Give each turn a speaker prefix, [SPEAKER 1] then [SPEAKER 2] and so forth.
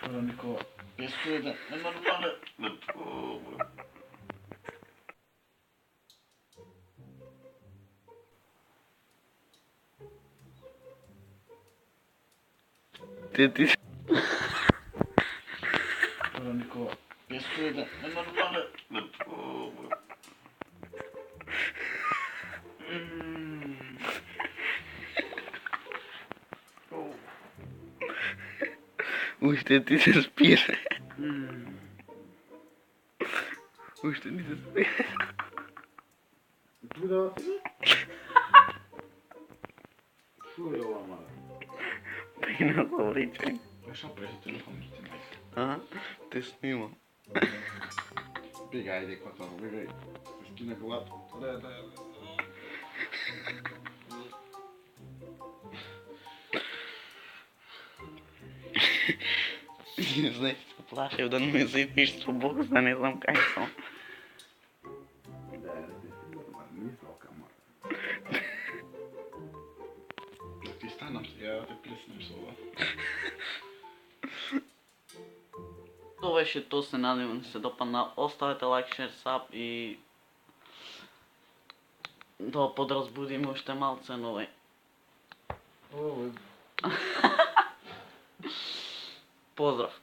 [SPEAKER 1] Veronica, pescuda, é normal. Veronica, pescuda, é normal.
[SPEAKER 2] Usted te respira. Usted ni respira.
[SPEAKER 1] Du då? Får jag vara med?
[SPEAKER 2] Pena говорите.
[SPEAKER 1] Jag köper ett telefon till mig.
[SPEAKER 2] А? Ты снимал.
[SPEAKER 1] Бегай, иди, котом, бегай. Скина глад. Да.
[SPEAKER 2] Знаете, плашив да не сипиш трубок, за не знам как съм.
[SPEAKER 1] Да, ти си нормален, не тока, ма. Ти станам сега да те плеснем с ова.
[SPEAKER 2] Това беше то, се надявам да се допадна. Оставете лайк, шер, саб и да подразбудим още малце нове. Поздрав!